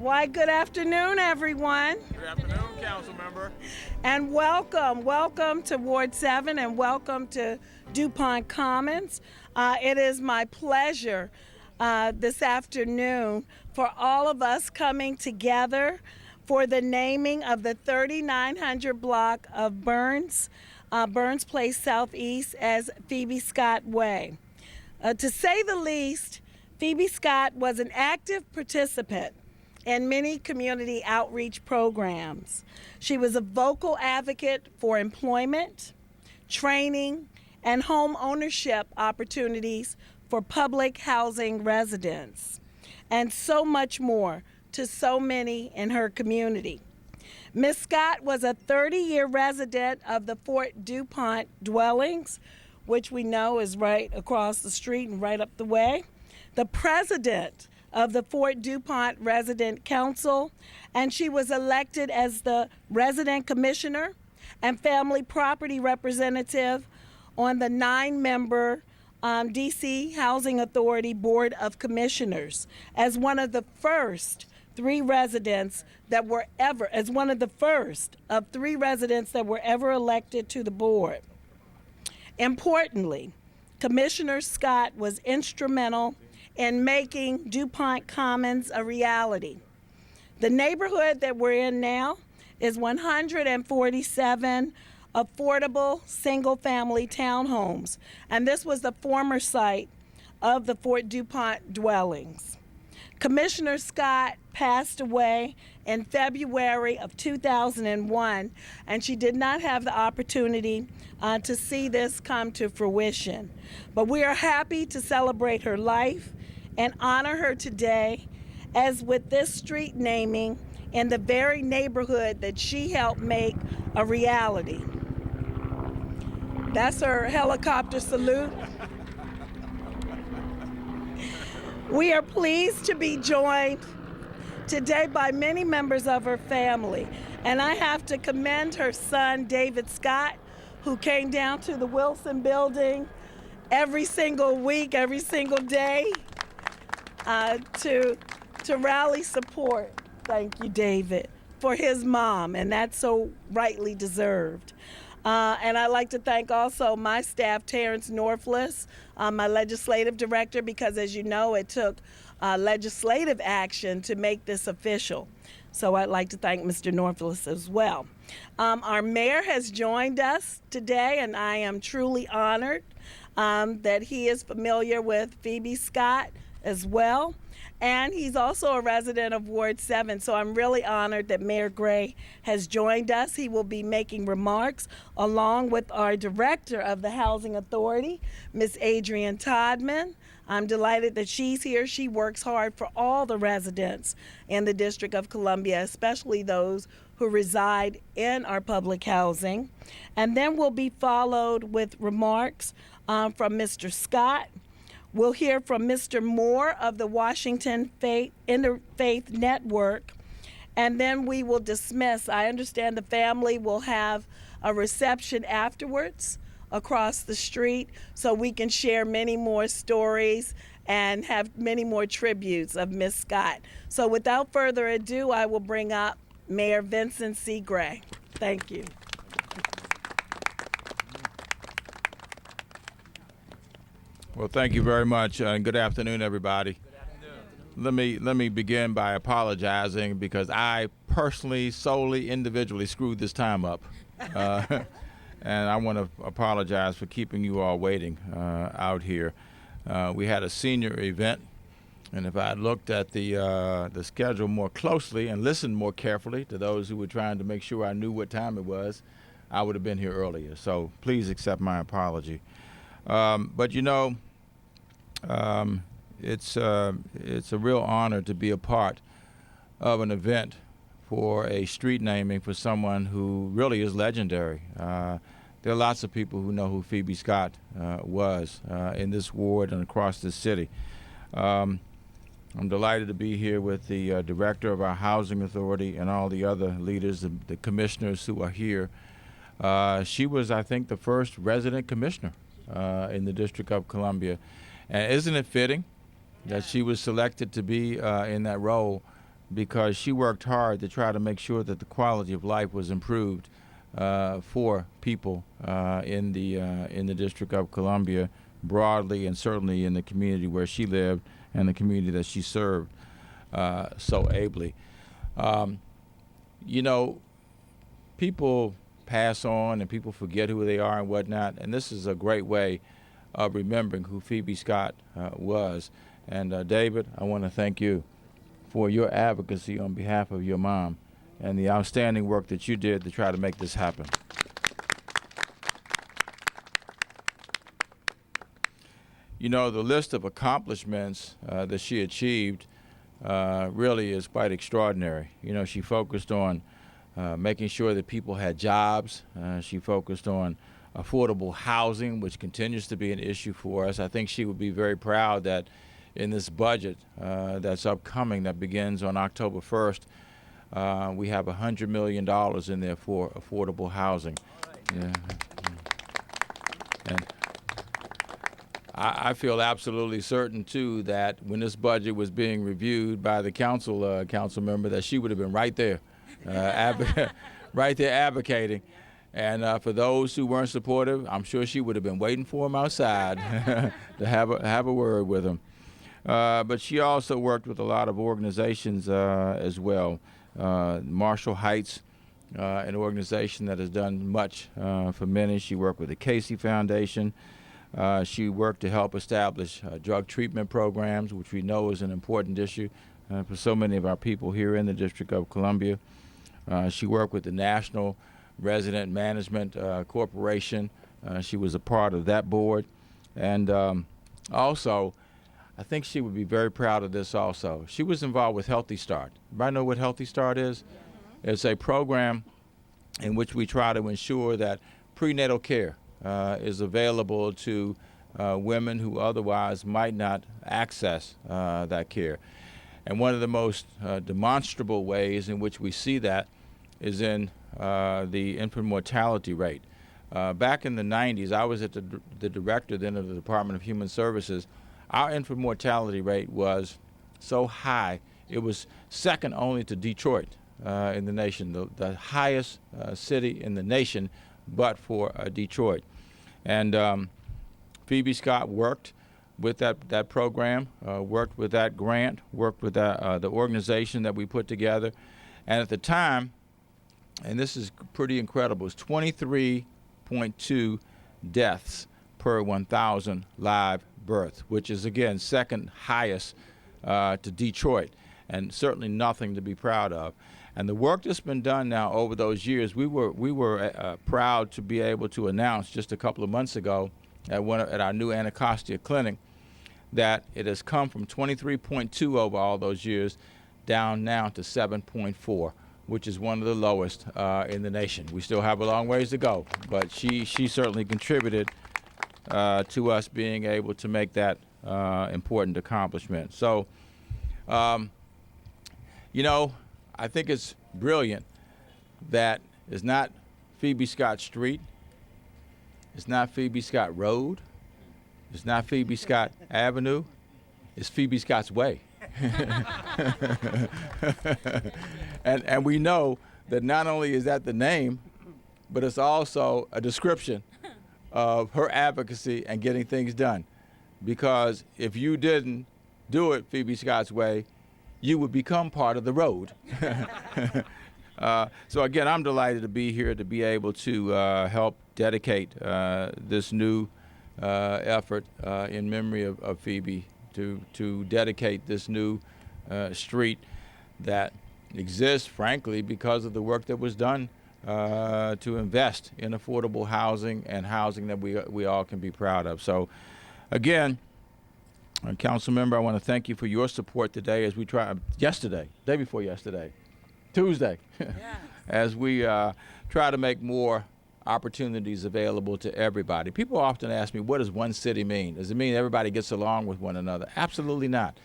Why, good afternoon, everyone. Good afternoon, council member. And welcome to Ward 7 and welcome to Dupont Commons. It is my pleasure this afternoon for all of us coming together for the naming of the 3900 block of Burns Place Southeast as Phebbie Scott Way. To say the least, Phebbie Scott was an active participant in many community outreach programs. She was a vocal advocate for employment, training, and home ownership opportunities for public housing residents, and so much more to so many in her community. Ms. Scott was a 30-year resident of the Fort Dupont Dwellings, which we know is right across the street and right up the way, the president of the Fort Dupont Resident Council, and she was elected as the resident commissioner and family property representative on the 9-member DC Housing Authority Board of Commissioners as one of the first of three residents that were ever elected to the board. Importantly, Commissioner Scott was instrumental in making Dupont Commons a reality. The neighborhood that we're in now is 147 affordable single-family townhomes, and this was the former site of the Fort Dupont Dwellings. Commissioner Scott passed away in February of 2001, and she did not have the opportunity to see this come to fruition. But we are happy to celebrate her life and honor her today, as with this street naming in the very neighborhood that she helped make a reality. That's her helicopter salute. We are pleased to be joined today by many members of her family, and I have to commend her son, David Scott, who came down to the Wilson building every single week, every single day, to rally support, thank you, David, for his mom, and that's so rightly deserved. And I'd like to thank also my staff, Terrence Norfless, my legislative director, because as you know, it took legislative action to make this official. So I'd like to thank Mr. Norfless as well. Our mayor has joined us today, and I am truly honored that he is familiar with Phebbie Scott as well. And he's also a resident of Ward 7, so I'm really honored that Mayor Gray has joined us. He will be making remarks along with our director of the Housing Authority, Ms. Adrianne Todman. I'm delighted that she's here. She works hard for all the residents in the District of Columbia, especially those who reside in our public housing. And then we'll be followed with remarks from Mr. Scott. We'll hear from Mr. Moore of the Washington Interfaith Network, and then we will dismiss. I understand the family will have a reception afterwards across the street, so we can share many more stories and have many more tributes of Miss Scott. So without further ado, I will bring up Mayor Vincent C. Gray. Thank you. Well, thank you very much, and good afternoon, everybody. Good afternoon. Let me begin by apologizing because I personally, solely, individually screwed this time up, and I want to apologize for keeping you all waiting out here. We had a senior event, and if I had looked at the schedule more closely and listened more carefully to those who were trying to make sure I knew what time it was, I would have been here earlier. So please accept my apology. But you know, it's a real honor to be a part of an event for a street naming for someone who really is legendary. There are lots of people who know who Phebbie Scott was in this ward and across this city. I'm delighted to be here with the director of our housing authority and all the other leaders, the commissioners who are here. She was, I think, the first resident commissioner in the District of Columbia. And isn't it fitting that she was selected to be in that role because she worked hard to try to make sure that the quality of life was improved for people in the District of Columbia broadly, and certainly in the community where she lived and the community that she served so ably. You know, people pass on and people forget who they are and whatnot, and this is a great way of remembering who Phebbie Scott was. And David, I want to thank you for your advocacy on behalf of your mom and the outstanding work that you did to try to make this happen. You know, the list of accomplishments that she achieved really is quite extraordinary. You know, she focused on making sure that people had jobs. She focused on affordable housing, which continues to be an issue for us. I think she would be very proud that in this budget that's upcoming, that begins on October 1st, we have $100 million in there for affordable housing. Yeah. And I feel absolutely certain, too, that when this budget was being reviewed by the council member, that she would have been right there, right there advocating. And for those who weren't supportive, I'm sure she would have been waiting for him outside to have a word with him. But she also worked with a lot of organizations as well. Marshall Heights, an organization that has done much for many. She worked with the Casey Foundation. She worked to help establish drug treatment programs, which we know is an important issue for so many of our people here in the District of Columbia. She worked with the National Resident Management Corporation. She was a part of that board. And also, I think she would be very proud of this also. She was involved with Healthy Start. Everybody know what Healthy Start is? It's a program in which we try to ensure that prenatal care is available to women who otherwise might not access that care. And one of the most demonstrable ways in which we see that is in the infant mortality rate. Back in the 90s, I was at the director then of the Department of Human Services. Our infant mortality rate was so high, it was second only to Detroit in the nation, the highest city in the nation, but for Detroit. And Phebbie Scott worked with that program, worked with that grant, worked with the organization that we put together. And at the time, and this is pretty incredible, it's 23.2 deaths per 1,000 live births, which is, again, second highest to Detroit, and certainly nothing to be proud of. And the work that's been done now over those years, we were proud to be able to announce just a couple of months ago at our new Anacostia clinic that it has come from 23.2 over all those years down now to 7.4, which is one of the lowest in the nation. We still have a long ways to go, but she certainly contributed to us being able to make that important accomplishment. So, you know, I think it's brilliant that it's not Phebbie Scott Street, it's not Phebbie Scott Road, it's not Phebbie Scott Avenue, it's Phebbie Scott's Way. And we know that not only is that the name, but it's also a description of her advocacy and getting things done. Because if you didn't do it Phebbie Scott's way, you would become part of the road. So again, I'm delighted to be here to be able to help dedicate this new effort in memory of Phebbie, to dedicate this new street that exists, frankly, because of the work that was done to invest in affordable housing and housing that we all can be proud of. So again, Council Member, I want to thank you for your support today as we day before yesterday, Tuesday, as we try to make more opportunities available to everybody. People often ask me, what does one city mean? Does it mean everybody gets along with one another? Absolutely not.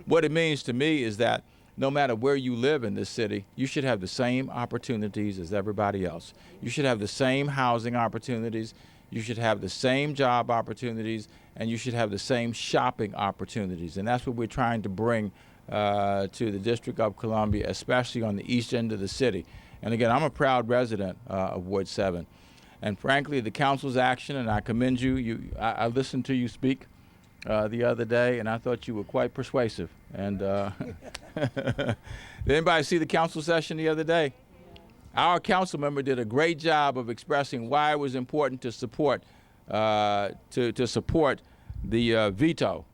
What it means to me is that no matter where you live in this city, you should have the same opportunities as everybody else. You should have the same housing opportunities. You should have the same job opportunities, and you should have the same shopping opportunities. And that's what we're trying to bring to the District of Columbia, especially on the east end of the city. And again, I'm a proud resident of Ward 7. And frankly, the council's action, and I commend you. I listened to you speak the other day, and I thought you were quite persuasive. And did anybody see the council session the other day? Our council member did a great job of expressing why it was important to support support the veto,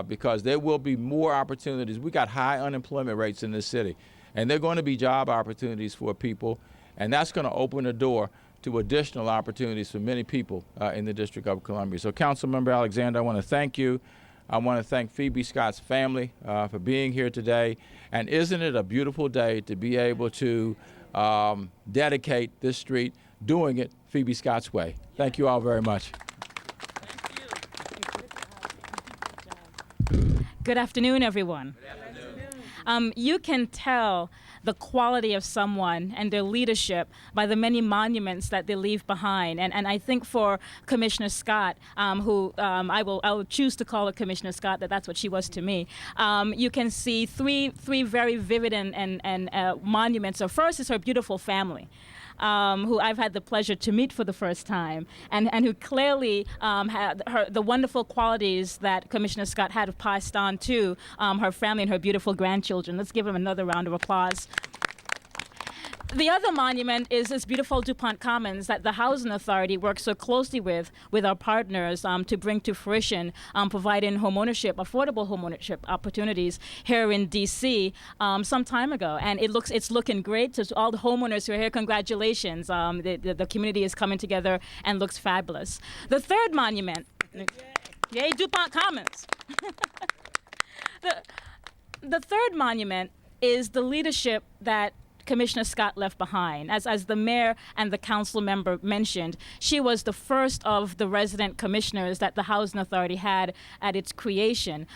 because there will be more opportunities. We got high unemployment rates in this city, and there are going to be job opportunities for people, and that's going to open the door to additional opportunities for many people in the District of Columbia. So, Councilmember Alexander, I want to thank you. I want to thank Phebbie Scott's family for being here today. And isn't it a beautiful day to be able to dedicate this street, doing it Phebbie Scott's way. Thank you all very much. Good afternoon, everyone. You can tell the quality of someone and their leadership by the many monuments that they leave behind. And I think for Commissioner Scott, who I will choose to call her Commissioner Scott, that's what she was to me, you can see three very vivid and monuments. So first is her beautiful family. Who I've had the pleasure to meet for the first time, and who clearly had the wonderful qualities that Commissioner Scott had passed on to her family and her beautiful grandchildren. Let's give them another round of applause. The other monument is this beautiful Dupont Commons that the Housing Authority works so closely with our partners to bring to fruition, providing affordable homeownership opportunities here in D.C. Some time ago. And it's looking great. To all the homeowners who are here, congratulations. The community is coming together and looks fabulous. The third monument, yay, Dupont Commons. The third monument is the leadership that Commissioner Scott left behind. As the mayor and the council member mentioned, she was the first of the resident commissioners that the Housing Authority had at its creation.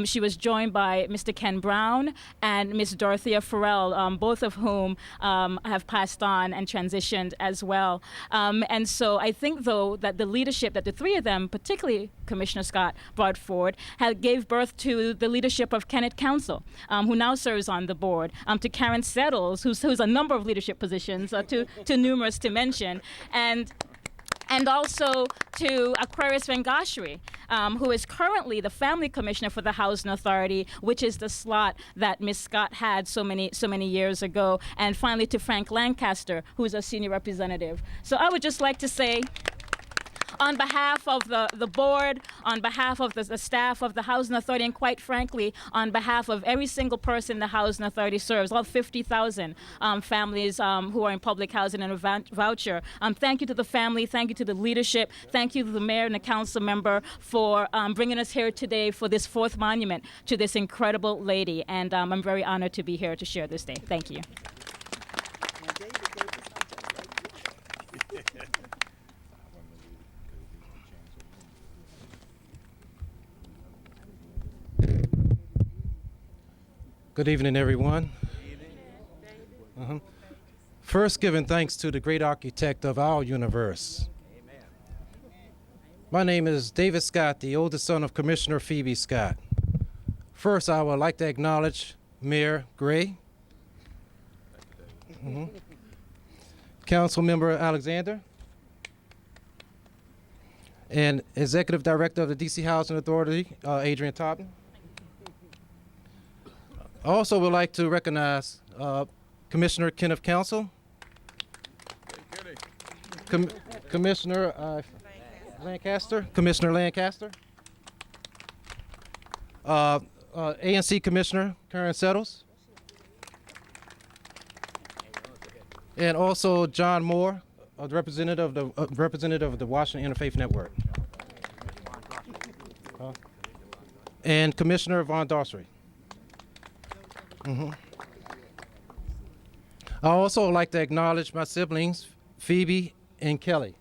She was joined by Mr. Ken Brown and Ms. Dorothea Farrell, both of whom have passed on and transitioned as well. And so I think, though, that the leadership that the three of them, particularly Commissioner Scott, brought forward, gave birth to the leadership of Kennett Council, who now serves on the board, to Karen Settles, who's a number of leadership positions, too numerous to mention, and also to Aquarius Vengashri, who is currently the family commissioner for the Housing Authority, which is the slot that Ms. Scott had so many years ago, and finally to Frank Lancaster, who is a senior representative. So I would just like to say, on behalf of the board, on behalf of the staff of the Housing Authority, and quite frankly, on behalf of every single person the Housing Authority serves, all 50,000 families who are in public housing and a voucher, thank you to the family, thank you to the leadership, thank you to the mayor and the council member for bringing us here today for this fourth monument to this incredible lady. And I'm very honored to be here to share this day. Thank you. Good evening, everyone. First, giving thanks to the great architect of our universe. Amen. My name is David Scott, the oldest son of Commissioner Phebbie Scott. First, I would like to acknowledge Mayor Gray, Councilmember Alexander, and Executive Director of the DC Housing Authority, Adrianne Todman. I also would like to recognize Commissioner Kenneth Council, Commissioner Lancaster, ANC Commissioner Karen Settles, and also John Moore, representative of the Washington Interfaith Network, and Commissioner Von Dorsey. I also like to acknowledge my siblings, Phebbie and Kelly.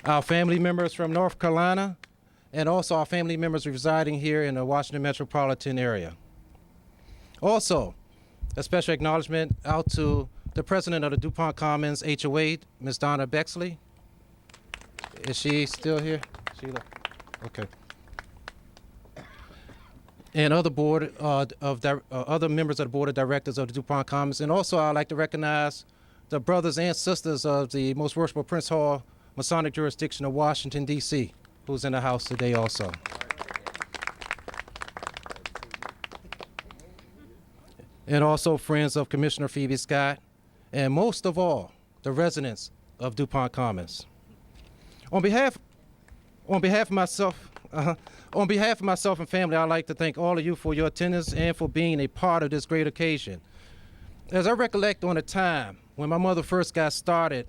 Our family members from North Carolina, and also our family members residing here in the Washington metropolitan area. Also, a special acknowledgement out to the president of the Dupont Commons HOA, Ms. Donna Bexley. Is she still here? Okay. and other other members of the board of directors of the Dupont Commons. And also I'd like to recognize the brothers and sisters of the Most Worshipful Prince Hall Masonic Jurisdiction of Washington, D.C., who's in the house today also. And also friends of Commissioner Phebbie Scott, and most of all, the residents of Dupont Commons. On behalf of myself and family, I'd like to thank all of you for your attendance and for being a part of this great occasion. As I recollect on a time when my mother first got started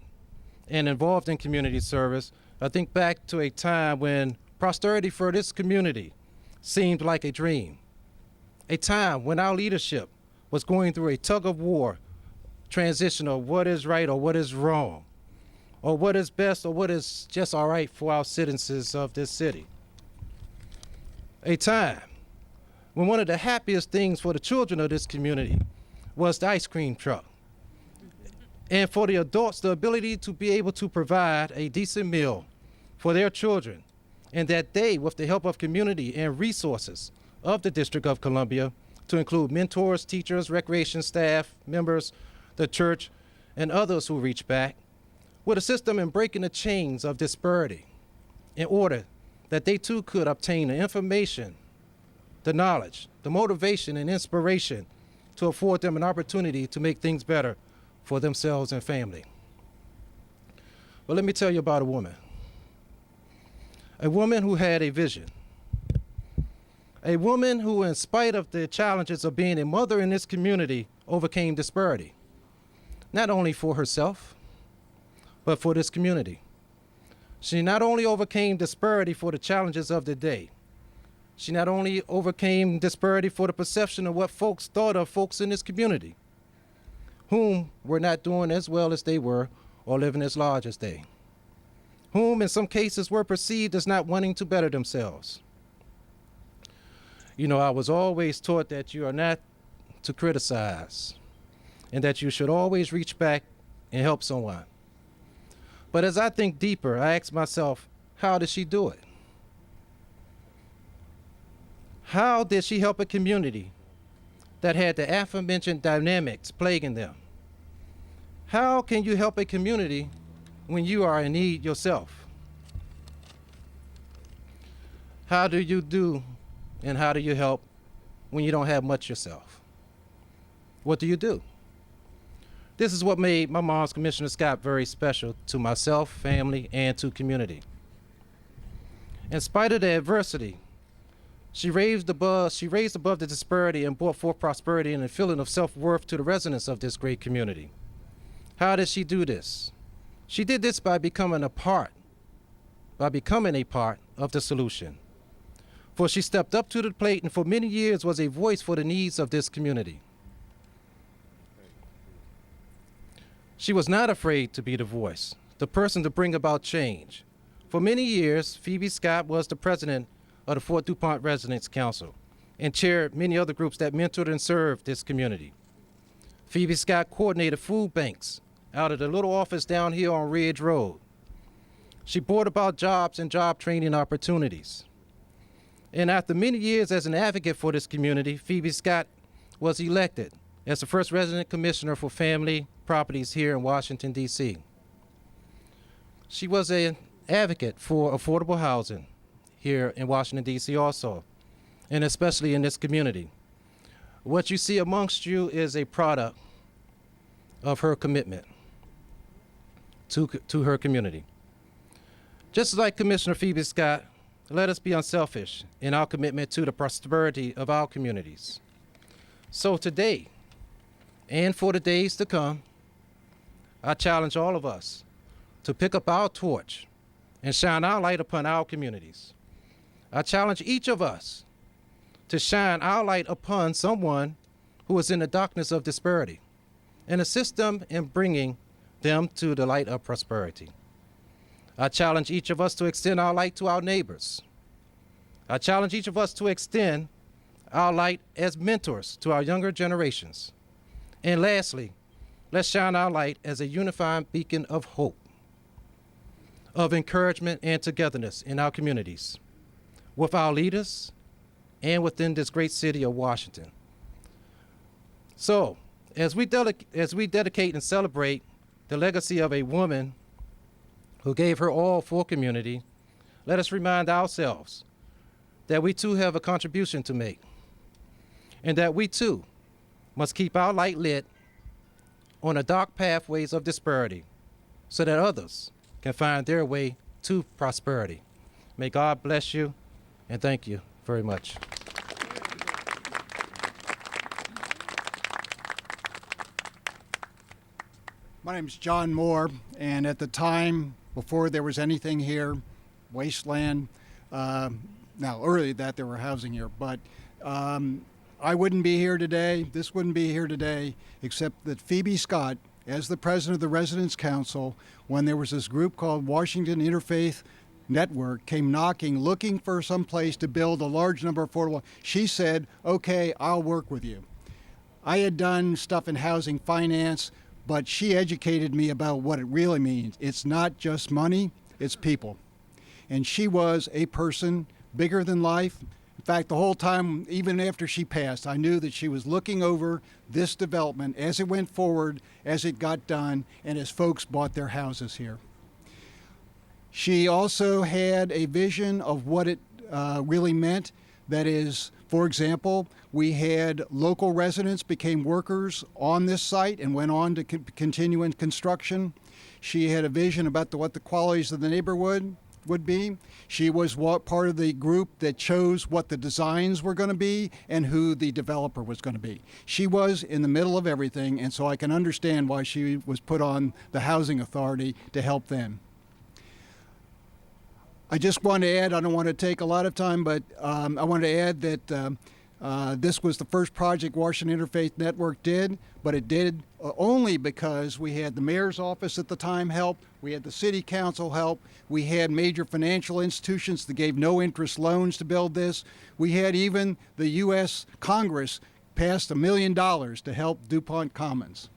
and involved in community service, I think back to a time when prosperity for this community seemed like a dream. A time when our leadership was going through a tug of war transition of what is right or what is wrong, or what is best or what is just all right for our citizens of this city. A time when one of the happiest things for the children of this community was the ice cream truck. And for the adults, the ability to be able to provide a decent meal for their children, and that they, with the help of community and resources of the District of Columbia, to include mentors, teachers, recreation staff, members, the church, and others who reach back, would assist them in breaking the chains of disparity in order that they too could obtain the information, the knowledge, the motivation, and inspiration to afford them an opportunity to make things better for themselves and family. But let me tell you about a woman who had a vision, a woman who, in spite of the challenges of being a mother in this community, overcame disparity, not only for herself, but for this community. She not only overcame disparity for the challenges of the day, she not only overcame disparity for the perception of what folks thought of folks in this community, whom were not doing as well as they were or living as large as they, whom in some cases were perceived as not wanting to better themselves. You know, I was always taught that you are not to criticize and that you should always reach back and help someone. But as I think deeper, I ask myself, how did she do it? How did she help a community that had the aforementioned dynamics plaguing them? How can you help a community when you are in need yourself? How do you do and how do you help when you don't have much yourself? What do you do? This is what made my mom's Commissioner Scott very special to myself, family, and to community. In spite of the adversity, she raised above the disparity and brought forth prosperity and a feeling of self-worth to the residents of this great community. How did she do this? She did this by becoming a part of the solution. For she stepped up to the plate and for many years was a voice for the needs of this community. She was not afraid to be the voice, the person to bring about change. For many years, Phebbie Scott was the president of the Fort Dupont Residents Council and chaired many other groups that mentored and served this community. Phebbie Scott coordinated food banks out of the little office down here on Ridge Road. She brought about jobs and job training opportunities. And after many years as an advocate for this community, Phebbie Scott was elected as the first resident commissioner for family properties here in Washington, D.C. She was an advocate for affordable housing here in Washington, D.C. also, and especially in this community. What you see amongst you is a product of her commitment to her community. Just like Commissioner Phebbie Scott, let us be unselfish in our commitment to the prosperity of our communities. So today, and for the days to come, I challenge all of us to pick up our torch and shine our light upon our communities. I challenge each of us to shine our light upon someone who is in the darkness of disparity and assist them in bringing them to the light of prosperity. I challenge each of us to extend our light to our neighbors. I challenge each of us to extend our light as mentors to our younger generations. And lastly, let's shine our light as a unifying beacon of hope, of encouragement and togetherness in our communities, with our leaders, and within this great city of Washington. So, as we dedicate and celebrate the legacy of a woman who gave her all for community, let us remind ourselves that we too have a contribution to make, and that we too must keep our light lit on the dark pathways of disparity so that others can find their way to prosperity. May God bless you, and thank you very much. My name is John Moore, and at the time, before there was anything here, wasteland, now early that there were housing here, but I wouldn't be here today, this wouldn't be here today, except that Phebbie Scott, as the president of the Residents Council, when there was this group called Washington Interfaith Network, came knocking, looking for some place to build a large number of affordable, she said, okay, I'll work with you. I had done stuff in housing finance, but she educated me about what it really means. It's not just money, it's people. And she was a person bigger than life. In fact, the whole time, even after she passed, I knew that she was looking over this development as it went forward, as it got done, and as folks bought their houses here. She also had a vision of what it really meant. That is, for example, we had local residents became workers on this site and went on to continue in construction. She had a vision about what the qualities of the neighborhood would be. She was part of the group that chose what the designs were going to be and who the developer was going to be. She was in the middle of everything, and so I can understand why she was put on the Housing Authority to help them. I just want to add, I don't want to take a lot of time, but I want to add that this was the first project Washington Interfaith Network did, but it did only because we had the mayor's office at the time help, we had the city council help, we had major financial institutions that gave no interest loans to build this. We had even the U.S. Congress passed $1 million to help Dupont Commons.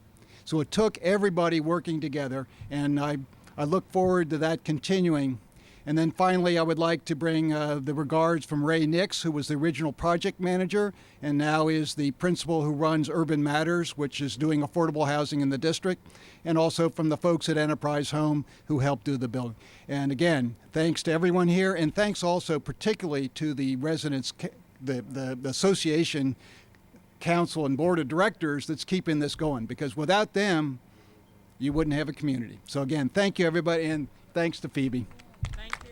So it took everybody working together, and I look forward to that continuing. And then finally, I would like to bring the regards from Ray Nix, who was the original project manager and now is the principal who runs Urban Matters, which is doing affordable housing in the district, and also from the folks at Enterprise Home who helped do the building. And again, thanks to everyone here, and thanks also particularly to the residents, the association, council, and board of directors that's keeping this going, because without them, you wouldn't have a community. So again, thank you everybody, and thanks to Phebbie. Thank you.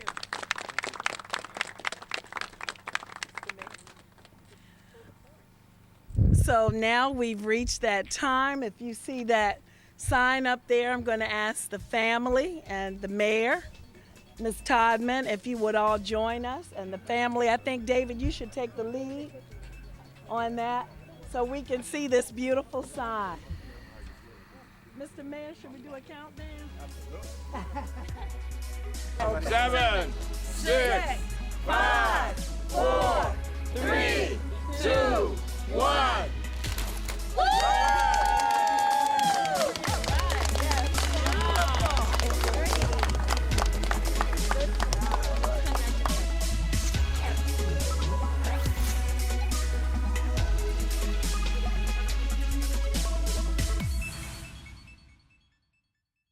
So now we've reached that time. If you see that sign up there, I'm going to ask the family and the mayor, Ms. Todman, if you would all join us. And the family, I think, David, you should take the lead on that so we can see this beautiful sign. Mr. Mayor, should we do a countdown? 7,